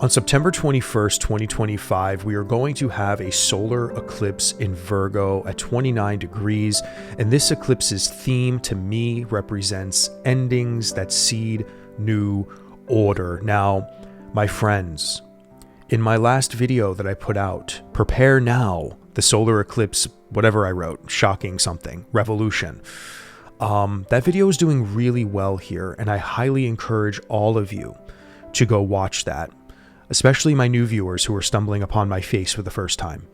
On September 21st, 2025, we are going to have a solar eclipse in Virgo at 29 degrees, and this eclipse's theme to me represents endings that seed new order. Now, my friends, in my last video that I put out, Prepare Now, the solar eclipse, whatever I wrote, shocking something, revolution. That video is doing really well here, and I highly encourage all of you to go watch that, especially my new viewers who are stumbling upon my face for the first time.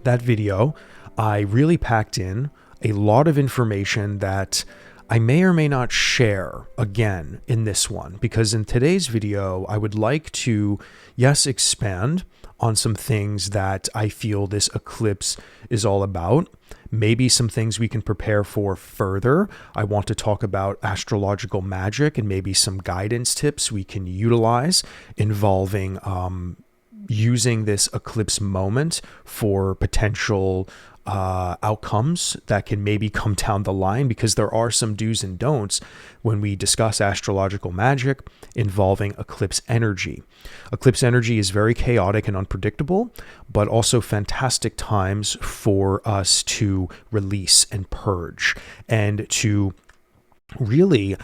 That video, I really packed in a lot of information that I may or may not share again in this one, because in today's video, I would like to, yes, expand on some things that I feel this eclipse is all about. Maybe some things we can prepare for further. I want to talk about astrological magic and maybe some guidance tips we can utilize involving using this eclipse moment for potential outcomes that can maybe come down the line, because there are some do's and don'ts when we discuss astrological magic involving eclipse energy. Eclipse energy is very chaotic and unpredictable, but also fantastic times for us to release and purge and to really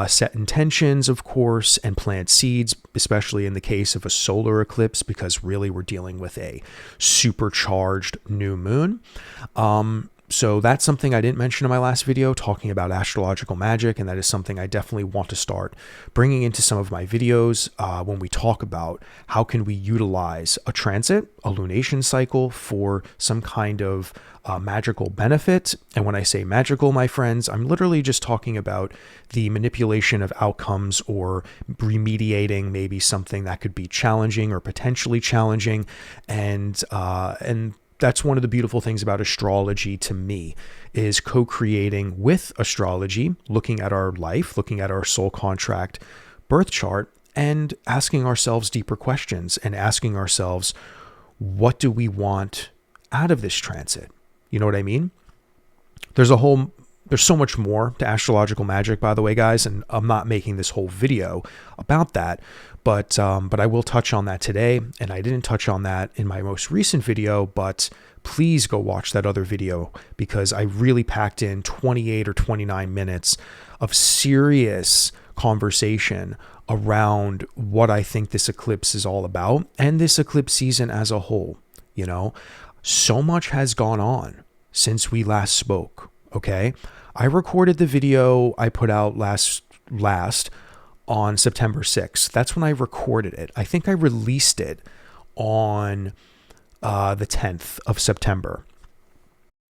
set intentions, of course, and plant seeds, especially in the case of a solar eclipse, because really we're dealing with a supercharged new moon. So that's something I didn't mention in my last video, talking about astrological magic, and that is something I definitely want to start bringing into some of my videos when we talk about how can we utilize a transit, a lunation cycle for some kind of magical benefit. And when I say magical, my friends, I'm literally just talking about the manipulation of outcomes or remediating maybe something that could be challenging or potentially challenging. And that's one of the beautiful things about astrology to me, is co-creating with astrology, looking at our life, looking at our soul contract birth chart, and asking ourselves deeper questions and asking ourselves, what do we want out of this transit? You know what I mean? There's so much more to astrological magic, by the way, guys, and I'm not making this whole video about that, but I will touch on that today, and I didn't touch on that in my most recent video, but please go watch that other video, because I really packed in 28 or 29 minutes of serious conversation around what I think this eclipse is all about, and this eclipse season as a whole. You know, so much has gone on since we last spoke, okay? I recorded the video I put out last on September 6th. That's when I recorded it. I think I released it on the 10th of September.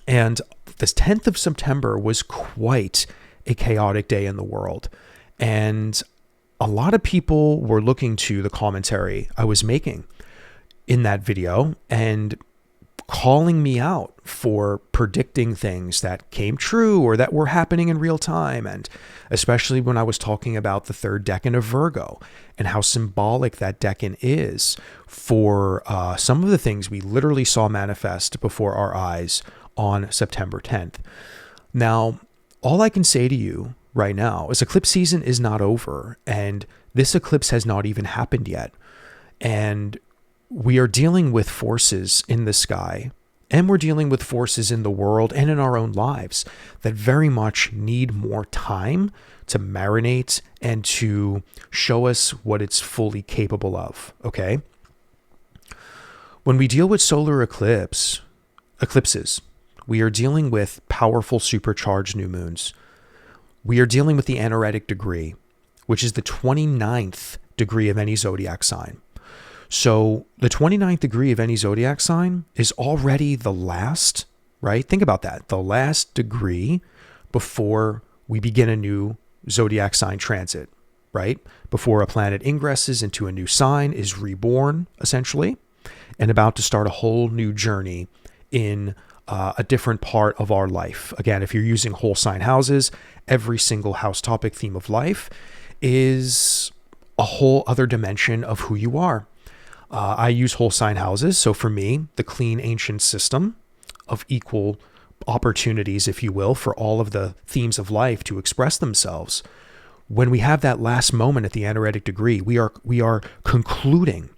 And the 10th of September was quite a chaotic day in the world. And a lot of people were looking to the commentary I was making in that video and calling me out for predicting things that came true or that were happening in real time. And especially when I was talking about the third decan of Virgo and how symbolic that decan is for some of the things we literally saw manifest before our eyes on September 10th. Now, all I can say to you right now is eclipse season is not over, and this eclipse has not even happened yet. And we are dealing with forces in the sky, and we're dealing with forces in the world and in our own lives that very much need more time to marinate and to show us what it's fully capable of, okay? When we deal with solar eclipses, we are dealing with powerful supercharged new moons. We are dealing with the anaretic degree, which is the 29th degree of any zodiac sign. So the 29th degree of any zodiac sign is already the last, right? Think about that. The last degree before we begin a new zodiac sign transit, right? Before a planet ingresses into a new sign, is reborn, essentially, and about to start a whole new journey in a different part of our life. Again, if you're using whole sign houses, every single house topic theme of life is a whole other dimension of who you are. I use whole sign houses. So for me, the clean ancient system of equal opportunities, if you will, for all of the themes of life to express themselves when we have that last moment at the anaretic degree, we are concluding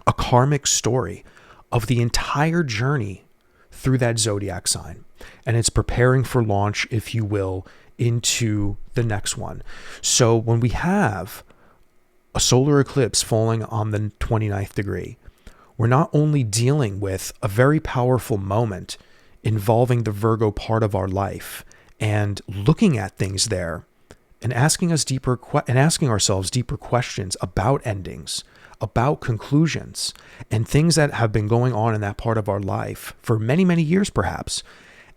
a karmic story of the entire journey through that zodiac sign. And it's preparing for launch, if you will, into the next one. So when we have a solar eclipse falling on the 29th degree, we're not only dealing with a very powerful moment involving the Virgo part of our life and looking at things there and asking ourselves deeper questions about endings, about conclusions, and things that have been going on in that part of our life for many, many years perhaps,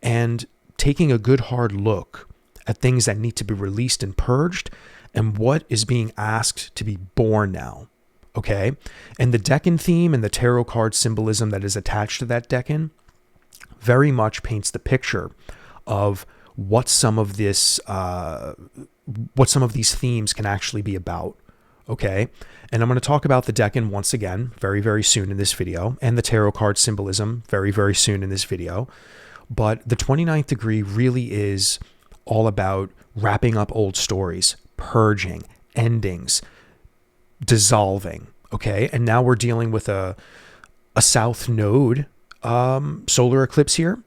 and taking a good hard look at things that need to be released and purged and what is being asked to be born now. Okay? And the Decan theme and the tarot card symbolism that is attached to that Decan very much paints the picture of what some of these themes can actually be about. Okay. And I'm going to talk about the Decan once again, very, very soon in this video, and the tarot card symbolism very, very soon in this video. But the 29th degree really is all about wrapping up old stories, purging, endings, dissolving. Okay. And now we're dealing with a South Node solar eclipse here.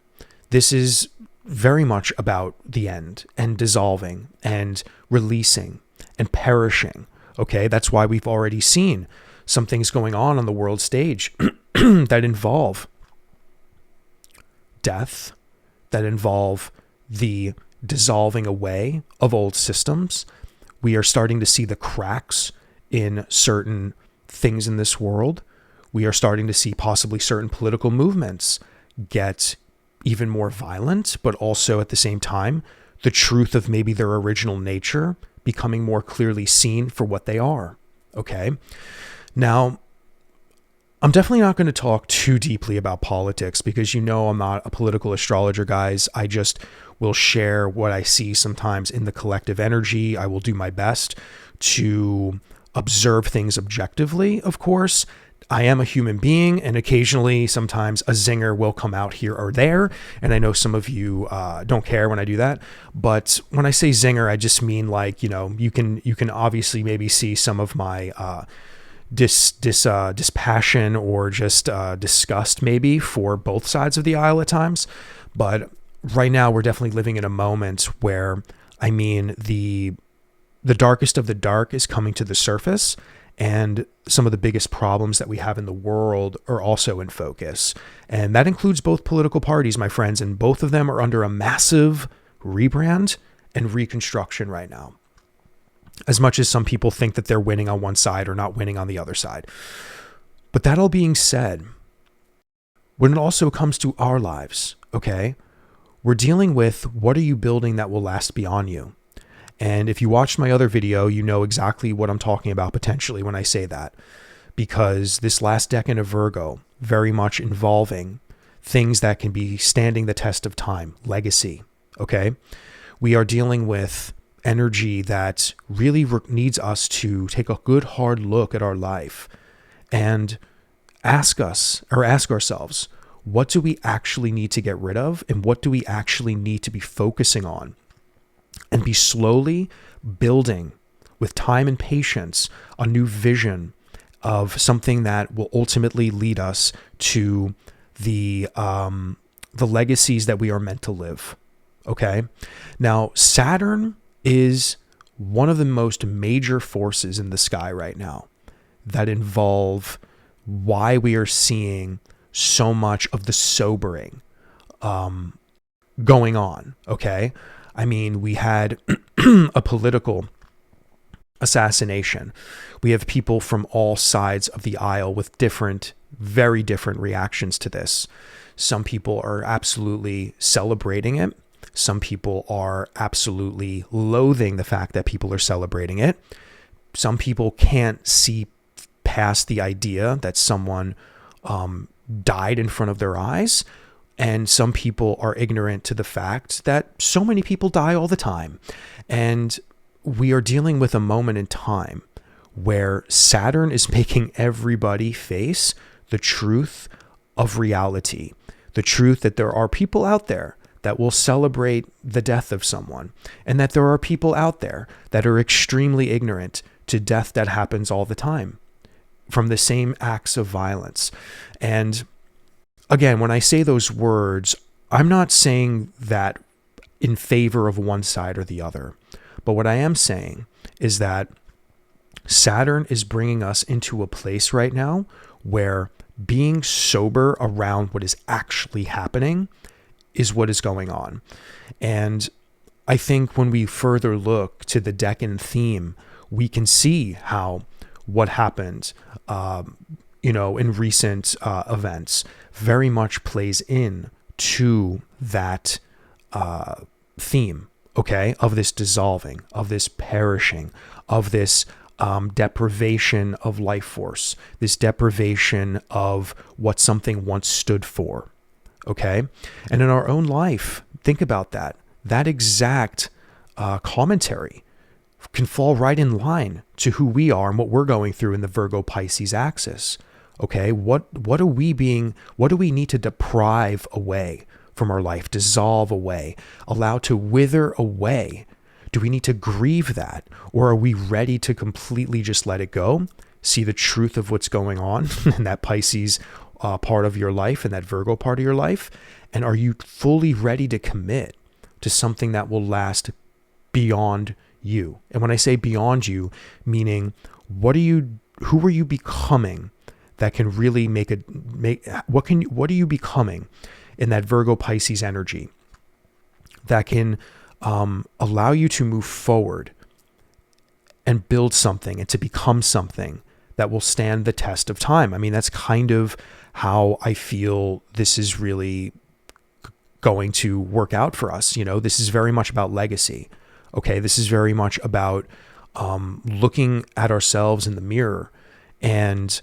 This is very much about the end and dissolving and releasing and perishing. Okay, that's why we've already seen some things going on the world stage that involve death, that involve the dissolving away of old systems. We are starting to see the cracks in certain things in this world. We are starting to see possibly certain political movements get even more violent, but also at the same time, the truth of maybe their original nature becoming more clearly seen for what they are. Okay. Now, I'm definitely not going to talk too deeply about politics because I'm not a political astrologer, guys. I just will share what I see sometimes in the collective energy. I will do my best to observe things objectively, of course. I am a human being, and occasionally, sometimes a zinger will come out here or there. And I know some of you don't care when I do that. But when I say zinger, I just mean like, you can obviously maybe see some of my dispassion or just disgust maybe for both sides of the aisle at times. But right now, we're definitely living in a moment where, the darkest of the dark is coming to the surface. And some of the biggest problems that we have in the world are also in focus. And that includes both political parties, my friends, and both of them are under a massive rebrand and reconstruction right now. As much as some people think that they're winning on one side or not winning on the other side. But that all being said, when it also comes to our lives, okay, we're dealing with what are you building that will last beyond you? And if you watched my other video, you know exactly what I'm talking about potentially when I say that, because this last Decan of Virgo, very much involving things that can be standing the test of time, legacy. Okay. We are dealing with energy that really needs us to take a good hard look at our life and ask ourselves, what do we actually need to get rid of? And what do we actually need to be focusing on? And be slowly building with time and patience a new vision of something that will ultimately lead us to the legacies that we are meant to live. Okay. Now, Saturn is one of the most major forces in the sky right now that involve why we are seeing so much of the sobering going on. Okay. We had a political assassination. We have people from all sides of the aisle with very different reactions to this. Some people are absolutely celebrating it. Some people are absolutely loathing the fact that people are celebrating it. Some people can't see past the idea that someone died in front of their eyes. And some people are ignorant to the fact that so many people die all the time. And we are dealing with a moment in time where Saturn is making everybody face the truth of reality, the truth that there are people out there that will celebrate the death of someone, and that there are people out there that are extremely ignorant to death that happens all the time from the same acts of violence. And again, when I say those words, I'm not saying that in favor of one side or the other. But what I am saying is that Saturn is bringing us into a place right now where being sober around what is actually happening is what is going on. And I think when we further look to the Decan theme, we can see how what happened, in recent events very much plays in to that theme, okay, of this dissolving, of this perishing, of this deprivation of life force, this deprivation of what something once stood for, okay? And in our own life, think about that. That exact commentary can fall right in line to who we are and what we're going through in the Virgo Pisces axis. Okay, what do we need to deprive away from our life, dissolve away, allow to wither away? Do we need to grieve that, or are we ready to completely just let it go, see the truth of what's going on in that Pisces part of your life and that Virgo part of your life? And are you fully ready to commit to something that will last beyond you? And when I say beyond you, meaning who are you becoming that can really what are you becoming in that Virgo Pisces energy that can allow you to move forward and build something and to become something that will stand the test of time? I mean, that's kind of how I feel this is really going to work out for us. This is very much about legacy. Okay, this is very much about looking at ourselves in the mirror and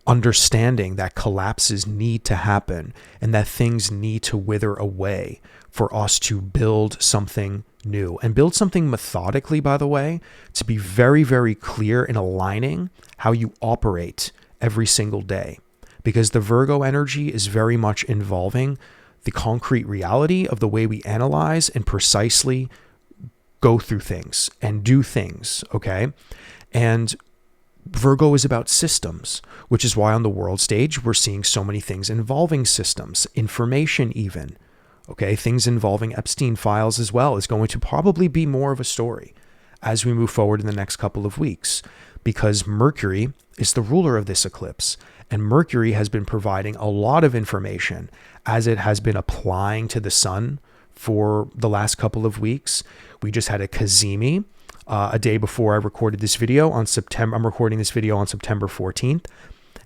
understanding that collapses need to happen and that things need to wither away for us to build something new, and build something methodically, by the way, to be very, very clear in aligning how you operate every single day. Because the Virgo energy is very much involving the concrete reality of the way we analyze and precisely go through things and do things, okay? And Virgo is about systems, which is why on the world stage, we're seeing so many things involving systems, information even, okay? Things involving Epstein files as well is going to probably be more of a story as we move forward in the next couple of weeks, because Mercury is the ruler of this eclipse. And Mercury has been providing a lot of information as it has been applying to the sun for the last couple of weeks. We just had a Cazimi a day before I recorded this video I'm recording this video on September 14th.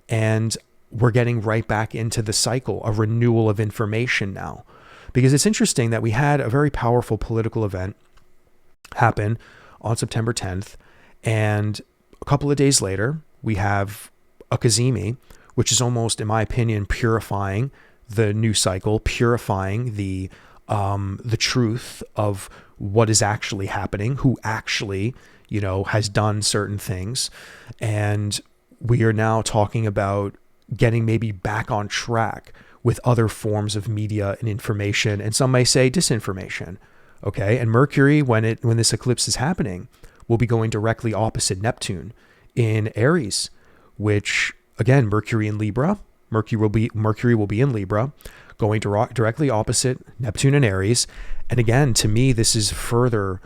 And we're getting right back into the cycle, a renewal of information now. Because it's interesting that we had a very powerful political event happen on September 10th. And a couple of days later, we have a Cazimi, which is almost, in my opinion, purifying the new cycle, purifying the truth of what is actually happening, who actually, has done certain things. And we are now talking about getting maybe back on track with other forms of media and information, and some may say disinformation. Okay. And Mercury, when this eclipse is happening, will be going directly opposite Neptune in Aries, which again, Mercury in Libra, Mercury will be in Libra, going directly opposite Neptune and Aries. And again, to me, this is further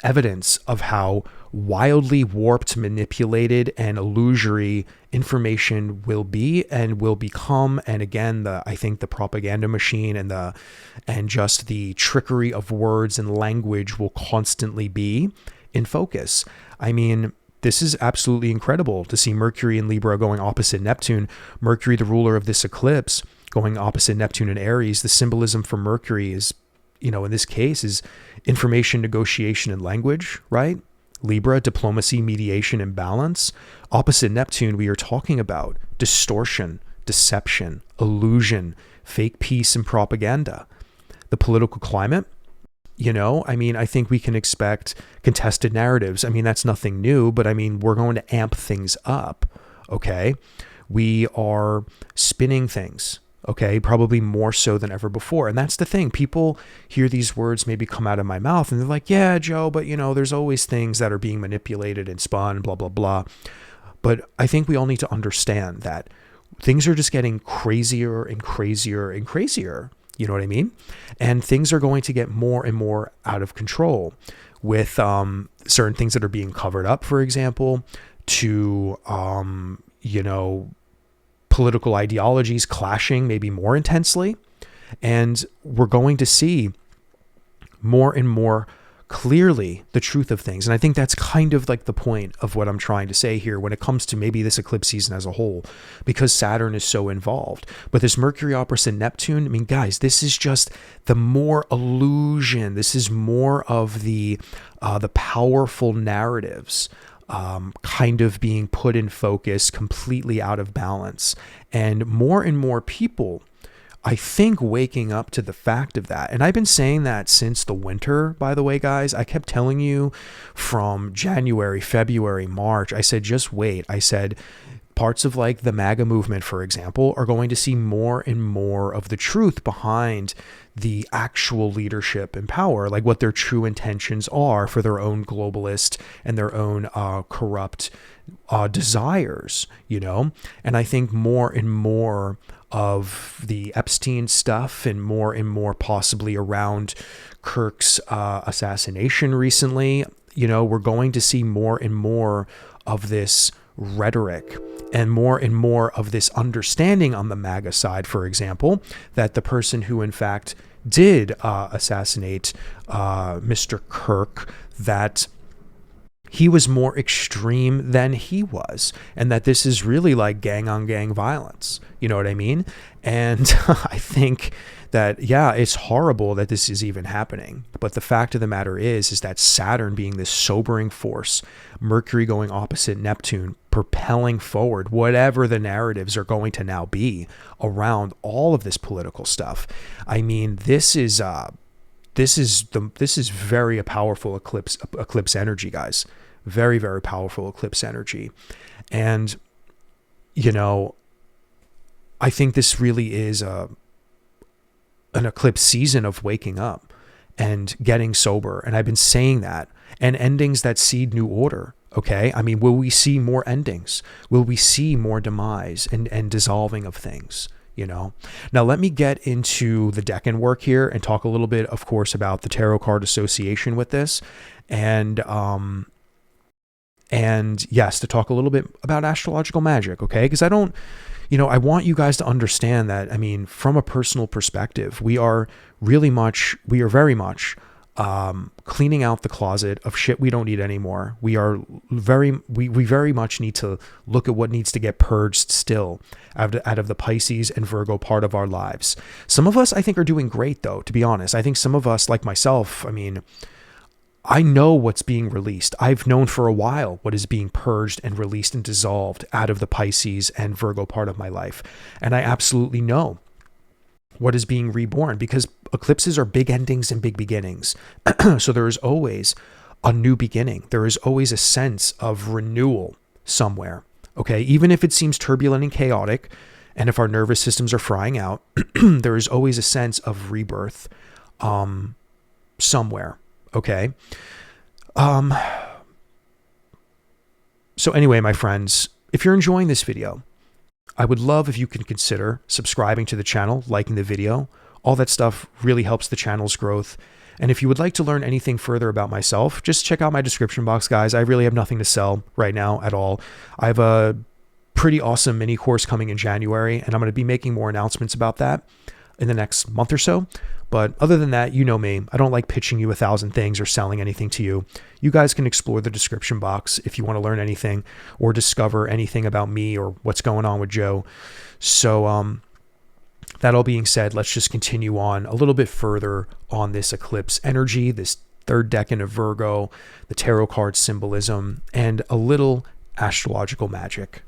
evidence of how wildly warped, manipulated, and illusory information will be and will become. And again, I think the propaganda machine and just the trickery of words and language will constantly be in focus. I mean, this is absolutely incredible to see Mercury in Libra going opposite Neptune. Mercury, the ruler of this eclipse, going opposite Neptune and Aries. The symbolism for Mercury is, in this case, is information, negotiation, and language, right? Libra, diplomacy, mediation, and balance. Opposite Neptune, we are talking about distortion, deception, illusion, fake peace, and propaganda. The political climate, I think we can expect contested narratives. I mean, that's nothing new, but we're going to amp things up, okay? We are spinning things, Okay, probably more so than ever before. And that's the thing. People hear these words maybe come out of my mouth and they're like, yeah, Joe, but there's always things that are being manipulated and spun, blah, blah, blah. But I think we all need to understand that things are just getting crazier and crazier and crazier. You know what I mean? And things are going to get more and more out of control with certain things that are being covered up, for example, to, political ideologies clashing maybe more intensely. And we're going to see more and more clearly the truth of things. And I think that's kind of like the point of what I'm trying to say here when it comes to maybe this eclipse season as a whole, because Saturn is so involved. But this Mercury opposite Neptune, I mean, guys, this is just the more illusion. This is more of the powerful narratives kind of being put in focus, completely out of balance. And more people, I think, waking up to the fact of that. And I've been saying that since the winter, by the way, guys. I kept telling you from January, February, March, I said, just wait. I said, parts of like the MAGA movement, for example, are going to see more and more of the truth behind the actual leadership and power, like what their true intentions are for their own globalist and their own corrupt desires, And I think more and more of the Epstein stuff and more possibly around Kirk's assassination recently, we're going to see more and more of this rhetoric and more of this understanding on the MAGA side, for example, that the person who in fact did assassinate Mr. Kirk, that he was more extreme than he was, and that this is really like gang on gang violence. You know what I mean? And I think that, yeah, it's horrible that this is even happening. But the fact of the matter is that Saturn being this sobering force, Mercury going opposite Neptune, propelling forward whatever the narratives are going to now be around all of this political stuff. I mean, this is very a powerful eclipse energy, guys. Very, very powerful eclipse energy. And, I think this really is an eclipse season of waking up and getting sober. And I've been saying that, and endings that seed new order. Okay. I mean, will we see more endings? Will we see more demise and dissolving of things? Now let me get into the Decan work here and talk a little bit, of course, about the tarot card association with this. And yes, to talk a little bit about astrological magic. Okay. Because I want you guys to understand that, I mean, from a personal perspective, we are very much cleaning out the closet of shit we don't need anymore. We very much need to look at what needs to get purged still out of the Pisces and Virgo part of our lives. Some of us, I think, are doing great, though, to be honest. I think some of us, like myself, I mean, I know what's being released. I've known for a while what is being purged and released and dissolved out of the Pisces and Virgo part of my life. And I absolutely know what is being reborn, because eclipses are big endings and big beginnings. So there is always a new beginning. There is always a sense of renewal somewhere. Okay. Even if it seems turbulent and chaotic, and if our nervous systems are frying out, there is always a sense of rebirth somewhere. Okay. So anyway, my friends, if you're enjoying this video, I would love if you can consider subscribing to the channel, liking the video. All that stuff really helps the channel's growth. And if you would like to learn anything further about myself, just check out my description box, guys. I really have nothing to sell right now at all. I have a pretty awesome mini course coming in January, and I'm going to be making more announcements about that in the next month or so. But other than that, you know me, I don't like pitching you 1,000 things or selling anything to you. You guys can explore the description box if you want to learn anything or discover anything about me or what's going on with Joe. So that all being said, let's just continue on a little bit further on this eclipse energy, this third decan of Virgo, the tarot card symbolism, and a little astrological magic.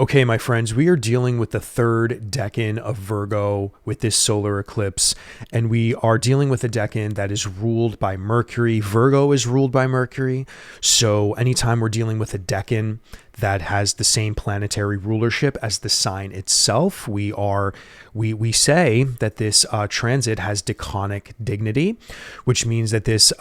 Okay, my friends, we are dealing with the third decan of Virgo with this solar eclipse, and we are dealing with a decan that is ruled by Mercury. Virgo is ruled by Mercury, so anytime we're dealing with a decan that has the same planetary rulership as the sign itself, we say that this transit has deconic dignity, which means that this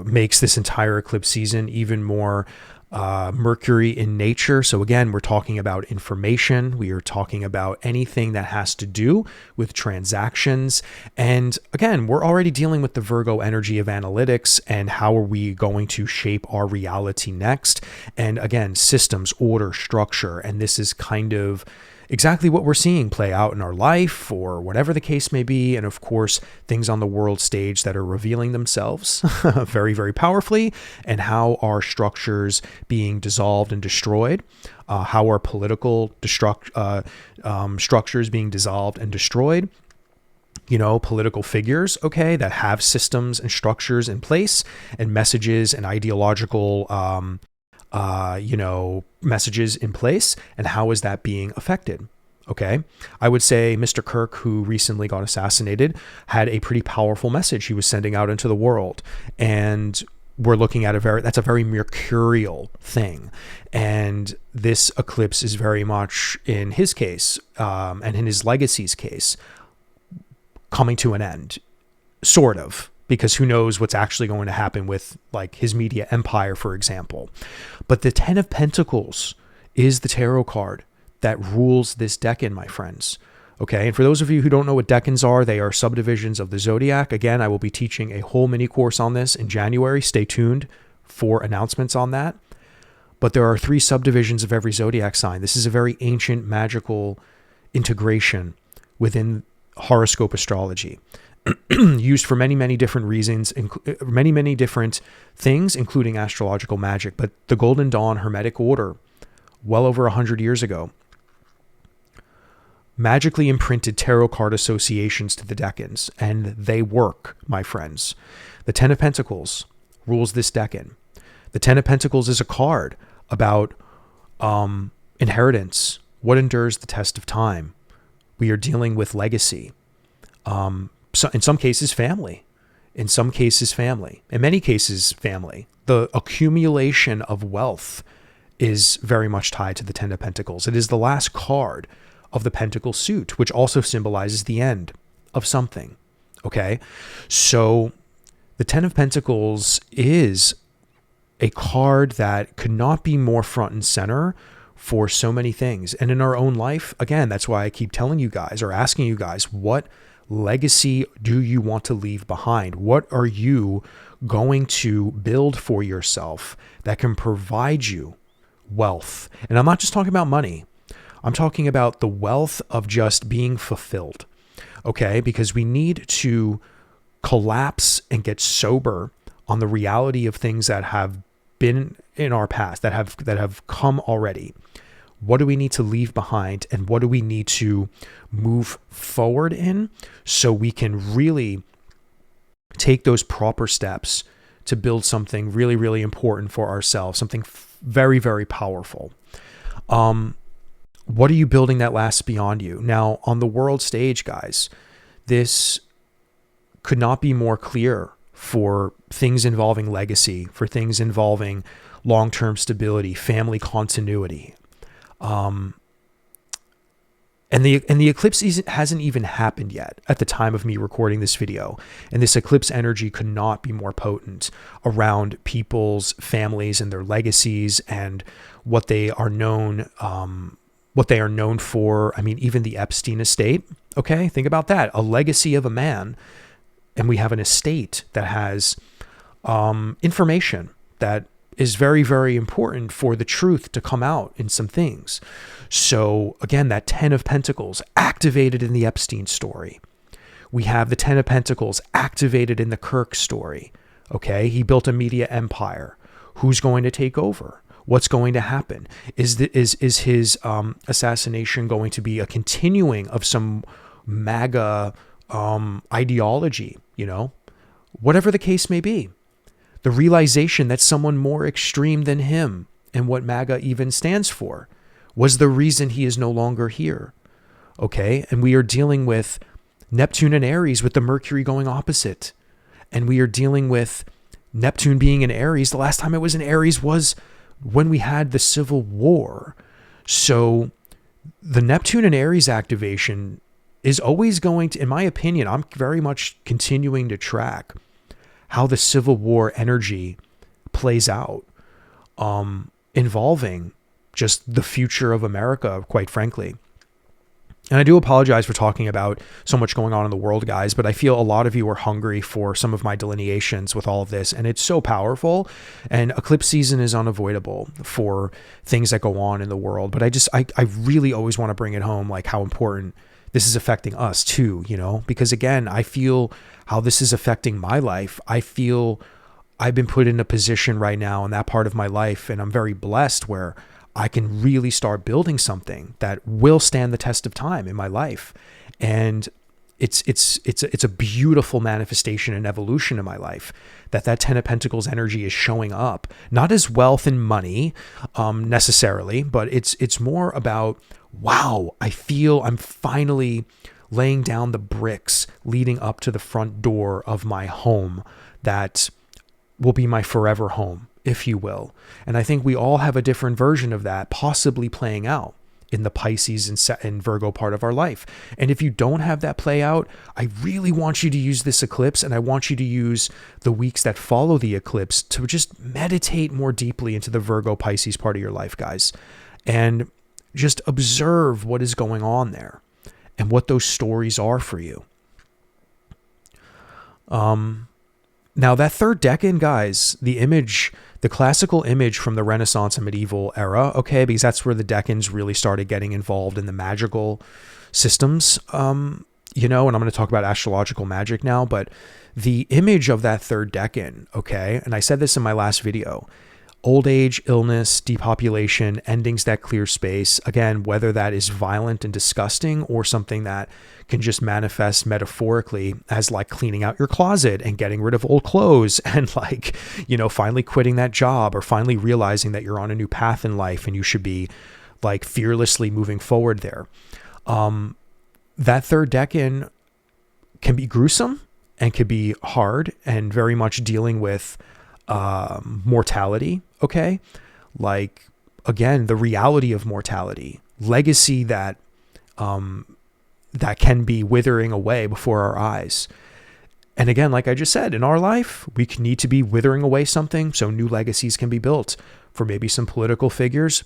makes this entire eclipse season even more Mercury in nature. So again, we're talking about information. We are talking about anything that has to do with transactions. And again, we're already dealing with the Virgo energy of analytics and how are we going to shape our reality next. And again, systems, order, structure. And this is kind of exactly what we're seeing play out in our life or whatever the case may be. And of course, things on the world stage that are revealing themselves very, very powerfully, and how are structures being dissolved and destroyed, how are political structures being dissolved and destroyed. You know, political figures, okay, that have systems and structures in place and messages and ideological messages in place, and how is that being affected? Okay. I would say Mr. Kirk, who recently got assassinated, had a pretty powerful message he was sending out into the world. And we're looking at that's a very mercurial thing. And this eclipse is very much, in his case, and in his legacy's case, coming to an end, sort of. Because who knows what's actually going to happen with like his media empire, for example. But the 10 of Pentacles is the tarot card that rules this decan, my friends. Okay. And for those of you who don't know what decans are, they are subdivisions of the zodiac. Again, I will be teaching a whole mini course on this in January. Stay tuned for announcements on that. But there are 3 subdivisions of every zodiac sign. This is a very ancient magical integration within horoscope astrology. Used for many, many different reasons, many, many different things, including astrological magic. But the Golden Dawn Hermetic Order, well over 100 years ago, magically imprinted tarot card associations to the decans, and they work, my friends. The 10 of Pentacles rules this decan. The 10 of Pentacles is a card about inheritance, what endures the test of time. We are dealing with legacy. So in some cases, family. In some cases, family. In many cases, family. The accumulation of wealth is very much tied to the 10 of Pentacles. It is the last card of the Pentacle suit, which also symbolizes the end of something. Okay? So the 10 of Pentacles is a card that could not be more front and center for so many things. And in our own life, again, that's why I keep telling you guys or asking you guys, what legacy do you want to leave behind? What are you going to build for yourself that can provide you wealth? And I'm not just talking about money. I'm talking about the wealth of just being fulfilled. Okay? Because we need to collapse and get sober on the reality of things that have been in our past, that have come already. What do we need to leave behind, and what do we need to move forward in so we can really take those proper steps to build something really, really important for ourselves, something very, very powerful. What are you building that lasts beyond you? Now, on the world stage, guys, this could not be more clear for things involving legacy, for things involving long-term stability, family continuity. And the eclipse hasn't even happened yet at the time of me recording this video. And this eclipse energy could not be more potent around people's families and their legacies and what they are known for. I mean, even the Epstein estate. Okay, think about that. A legacy of a man, and we have an estate that has information that is very, very important for the truth to come out in some things. So again, that 10 of Pentacles activated in the Epstein story. We have the 10 of Pentacles activated in the Kirk story. Okay, he built a media empire. Who's going to take over? What's going to happen? Is his assassination going to be a continuing of some MAGA ideology? You know, whatever the case may be. The realization that someone more extreme than him and what MAGA even stands for was the reason he is no longer here. Okay. And we are dealing with Neptune and Aries with the Mercury going opposite. And we are dealing with Neptune being in Aries. The last time it was in Aries was when we had the Civil War. So the Neptune and Aries activation is always going to, in my opinion, I'm very much continuing to track how the Civil War energy plays out, involving just the future of America, quite frankly. And I do apologize for talking about so much going on in the world, guys, but I feel a lot of you are hungry for some of my delineations with all of this, and it's so powerful, and eclipse season is unavoidable for things that go on in the world. But I really always want to bring it home, like how important this is affecting us too, you know, because again, I feel how this is affecting my life. I feel I've been put in a position right now in that part of my life, and I'm very blessed where I can really start building something that will stand the test of time in my life. And it's a beautiful manifestation and evolution in my life that 10 of Pentacles energy is showing up, not as wealth and money, necessarily, but it's more about, wow, I feel I'm finally laying down the bricks leading up to the front door of my home that will be my forever home, if you will. And I think we all have a different version of that possibly playing out in the Pisces and Virgo part of our life. And if you don't have that play out, I really want you to use this eclipse, and I want you to use the weeks that follow the eclipse to just meditate more deeply into the Virgo Pisces part of your life, guys, and just observe what is going on there and what those stories are for you. Now that third decan, guys, the image, the classical image from the Renaissance and medieval era, okay, because that's where the decans really started getting involved in the magical systems, you know, and I'm going to talk about astrological magic now, but the image of that third decan, okay, and I said this in my last video, old age, illness, depopulation, endings that clear space. Again, whether that is violent and disgusting or something that can just manifest metaphorically as like cleaning out your closet and getting rid of old clothes and like, you know, finally quitting that job or finally realizing that you're on a new path in life and you should be like fearlessly moving forward there. That third decan can be gruesome and can be hard and very much dealing with mortality. Okay. Like, again, the reality of mortality, legacy that can be withering away before our eyes. And again, like I just said, in our life, we need to be withering away something so new legacies can be built. For maybe some political figures,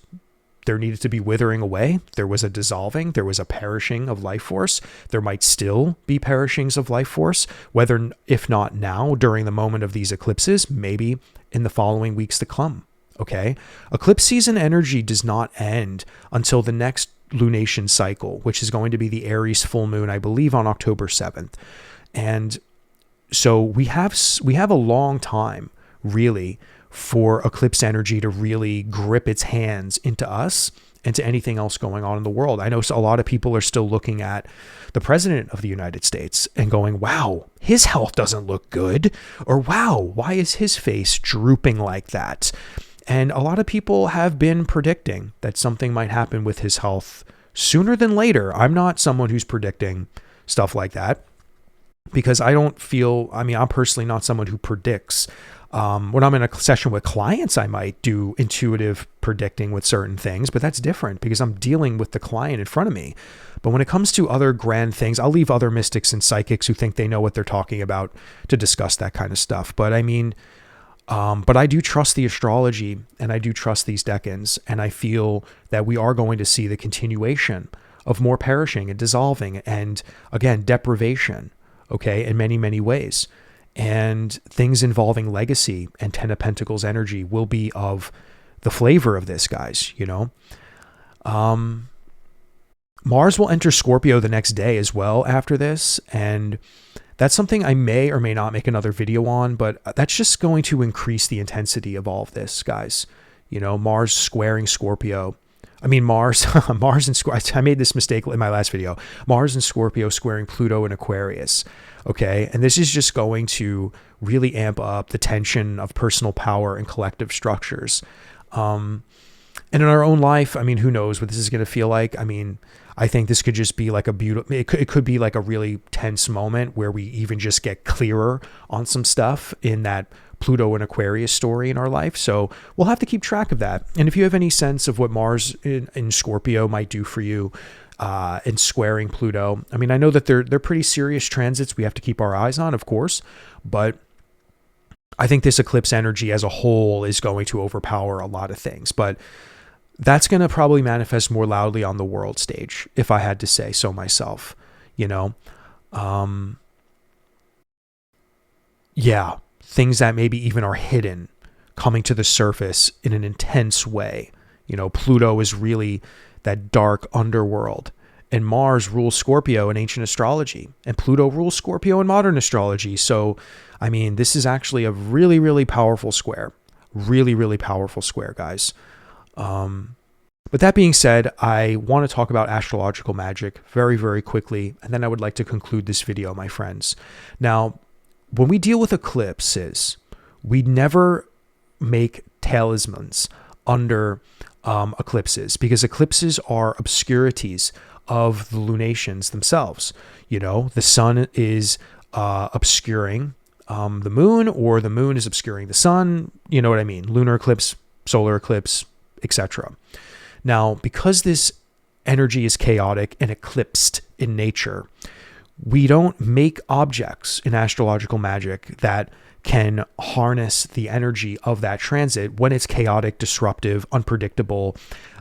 there needed to be withering away. There was a dissolving, there was a perishing of life force. There might still be perishings of life force, whether, if not now, during the moment of these eclipses, maybe in the following weeks to come. Okay. Eclipse season energy does not end until the next lunation cycle, which is going to be the Aries full moon, I believe on October 7th. And so we have a long time really for eclipse energy to really grip its hands into us and to anything else going on in the world. I know a lot of people are still looking at the president of the United States and going, wow, his health doesn't look good, or wow, why is his face drooping like that? And a lot of people have been predicting that something might happen with his health sooner than later. I'm not someone who's predicting stuff like that because I'm personally not someone who predicts. When I'm in a session with clients, I might do intuitive predicting with certain things, but that's different because I'm dealing with the client in front of me. But when it comes to other grand things, I'll leave other mystics and psychics who think they know what they're talking about to discuss that kind of stuff. But I mean, but I do trust the astrology and I do trust these decans. And I feel that we are going to see the continuation of more perishing and dissolving and, again, deprivation, okay, in many, many ways. And things involving legacy and 10 of Pentacles energy will be of the flavor of this, guys, you know. Mars will enter Scorpio the next day as well after this. And that's something I may or may not make another video on, but that's just going to increase the intensity of all of this, guys. You know, Mars squaring Scorpio. I mean, Mars and Scorpio. I made this mistake in my last video. Mars and Scorpio squaring Pluto and Aquarius. Okay. And this is just going to really amp up the tension of personal power and collective structures. And in our own life, I mean, who knows what this is going to feel like? I mean, I think this could just be like a beautiful, it could be like a really tense moment where we even just get clearer on some stuff in that Pluto and Aquarius story in our life. So we'll have to keep track of that. And if you have any sense of what Mars in Scorpio might do for you, in squaring Pluto, I mean, I know that they're pretty serious transits we have to keep our eyes on, of course, but I think this eclipse energy as a whole is going to overpower a lot of things. But that's going to probably manifest more loudly on the world stage, if I had to say so myself, you know? Yeah, things that maybe even are hidden coming to the surface in an intense way. You know, Pluto is really that dark underworld, and Mars rules Scorpio in ancient astrology, and Pluto rules Scorpio in modern astrology. So, I mean, this is actually a really, really powerful square. Really, really powerful square, guys. But that being said, I want to talk about astrological magic very, very quickly, and then I would like to conclude this video, my friends. Now, when we deal with eclipses, we never make talismans under eclipses, because eclipses are obscurities of the lunations themselves. You know, the sun is obscuring the moon, or the moon is obscuring the sun. You know what I mean? Lunar eclipse, solar eclipse, etc. Now, because this energy is chaotic and eclipsed in nature, we don't make objects in astrological magic that can harness the energy of that transit when it's chaotic, disruptive, unpredictable.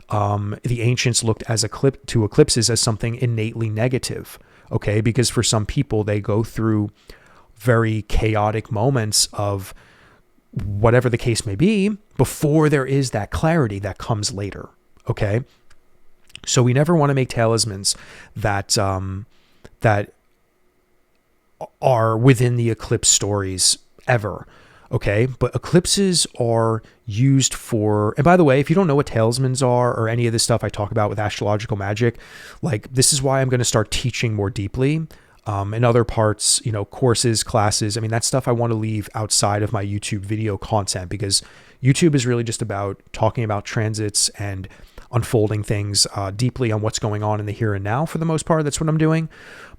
The ancients looked to eclipses as something innately negative, okay? Because for some people, they go through very chaotic moments of whatever the case may be before there is that clarity that comes later, okay? So we never want to make talismans that that are within the eclipse stories ever, okay? But eclipses are used for, and by the way, if you don't know what talismans are or any of this stuff I talk about with astrological magic, like, this is why I'm going to start teaching more deeply in other parts, you know, courses, classes. I mean, that stuff I want to leave outside of my YouTube video content, because YouTube is really just about talking about transits and unfolding things deeply on what's going on in the here and now. For the most part, that's what I'm doing.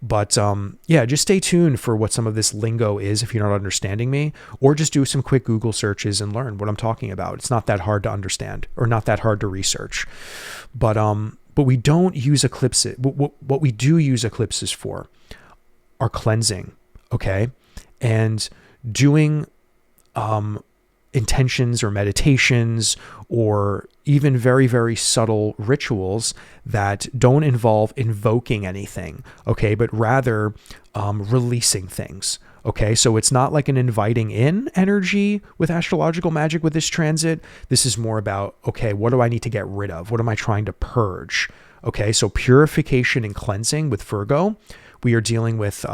But yeah, just stay tuned for what some of this lingo is if you're not understanding me, or just do some quick Google searches and learn what I'm talking about. It's not that hard to understand, or not that hard to research. But we don't use eclipses. What we do use eclipses for are cleansing, okay? And doing intentions or meditations, or even very, very subtle rituals that don't involve invoking anything, okay, but rather releasing things, okay? So it's not like an inviting in energy with astrological magic with this transit. This is more about, okay, what do I need to get rid of? What am I trying to purge? Okay, so purification and cleansing with Virgo, we are dealing with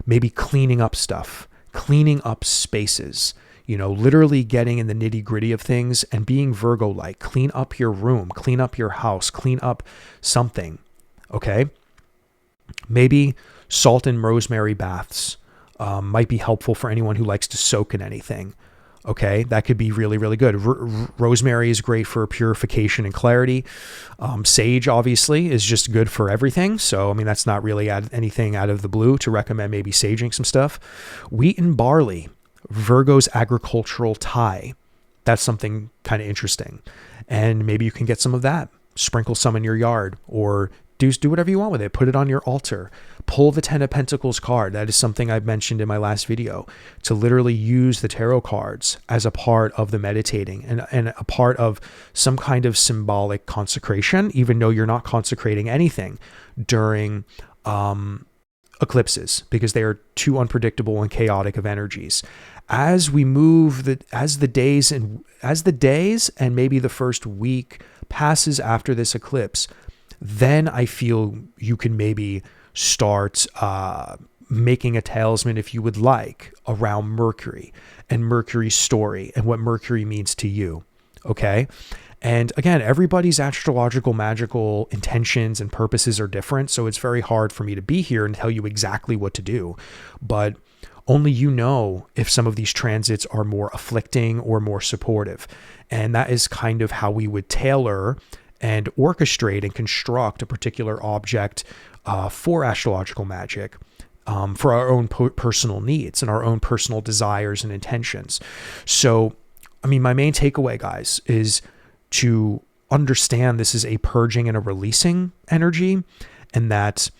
maybe cleaning up stuff, cleaning up spaces, you know, literally getting in the nitty gritty of things and being Virgo-like. Clean up your room, clean up your house, clean up something, okay? Maybe salt and rosemary baths might be helpful for anyone who likes to soak in anything, okay? That could be really, really good. Rosemary is great for purification and clarity. Sage, obviously, is just good for everything. So, I mean, that's not really anything out of the blue to recommend maybe saging some stuff. Wheat and barley, Virgo's agricultural tie. That's something kind of interesting. And maybe you can get some of that. Sprinkle some in your yard, or do whatever you want with it. Put it on your altar. Pull the 10 of Pentacles card. That is something I've mentioned in my last video, to literally use the tarot cards as a part of the meditating and a part of some kind of symbolic consecration, even though you're not consecrating anything during eclipses, because they are too unpredictable and chaotic of energies. As we move, as the days and maybe the first week passes after this eclipse, then I feel you can maybe start making a talisman, if you would like, around Mercury and Mercury's story and what Mercury means to you, okay? And again, everybody's astrological, magical intentions and purposes are different, so it's very hard for me to be here and tell you exactly what to do. But Only you know if some of these transits are more afflicting or more supportive. And that is kind of how we would tailor and orchestrate and construct a particular object for astrological magic, for our own personal needs and our own personal desires and intentions. So, I mean, my main takeaway, guys, is to understand this is a purging and a releasing energy, and that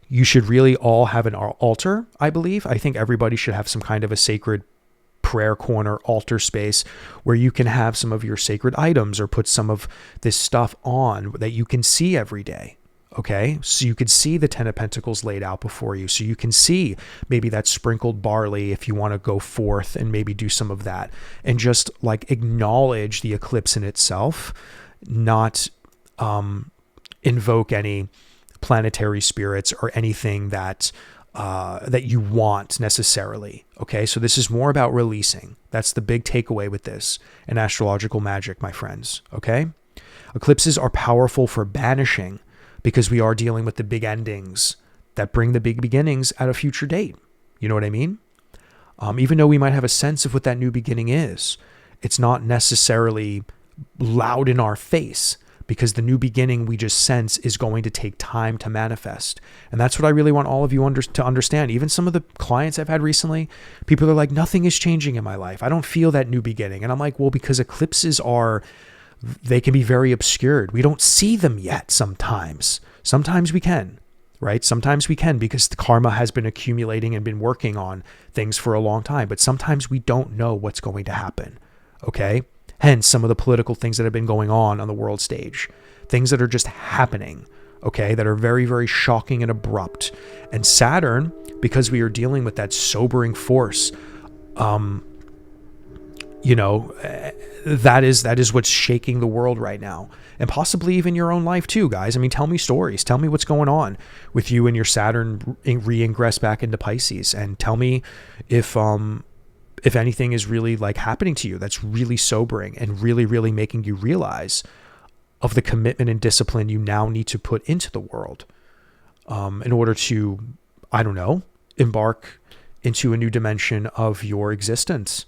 you should really all have an altar, I believe. I think everybody should have some kind of a sacred prayer corner, altar space where you can have some of your sacred items or put some of this stuff on that you can see every day. Okay, so you can see the 10 of Pentacles laid out before you. So you can see maybe that sprinkled barley if you want to go forth and maybe do some of that, and just like acknowledge the eclipse in itself, not invoke any planetary spirits or anything that that you want necessarily. Okay, so this is more about releasing. That's the big takeaway with this in astrological magic, my friends. Okay, eclipses are powerful for banishing, because we are dealing with the big endings that bring the big beginnings at a future date. You know what I mean? Even though we might have a sense of what that new beginning is, it's not necessarily loud in our face, because the new beginning we just sense is going to take time to manifest. And that's what I really want all of you to understand. Even some of the clients I've had recently, people are like, nothing is changing in my life. I don't feel that new beginning. And I'm like, well, because eclipses they can be very obscured. We don't see them yet sometimes. Sometimes we can, right? Sometimes we can, because the karma has been accumulating and been working on things for a long time. But sometimes we don't know what's going to happen, okay? Hence some of the political things that have been going on the world stage. Things that are just happening, okay? That are very, very shocking and abrupt. And Saturn, because we are dealing with that sobering force, you know, that is what's shaking the world right now, and possibly even your own life too, guys. I mean, tell me stories. Tell me what's going on with you and your Saturn re-ingress back into Pisces, and tell me if anything is really like happening to you that's really sobering and really, really making you realize of the commitment and discipline you now need to put into the world, in order to, I don't know, embark into a new dimension of your existence.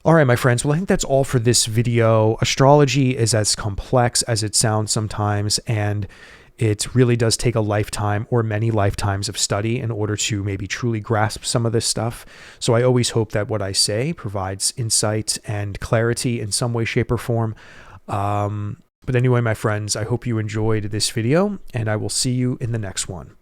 All right, my friends. Well, I think that's all for this video. Astrology is as complex as it sounds sometimes, and it really does take a lifetime or many lifetimes of study in order to maybe truly grasp some of this stuff. So I always hope that what I say provides insight and clarity in some way, shape, or form. But anyway, my friends, I hope you enjoyed this video, and I will see you in the next one.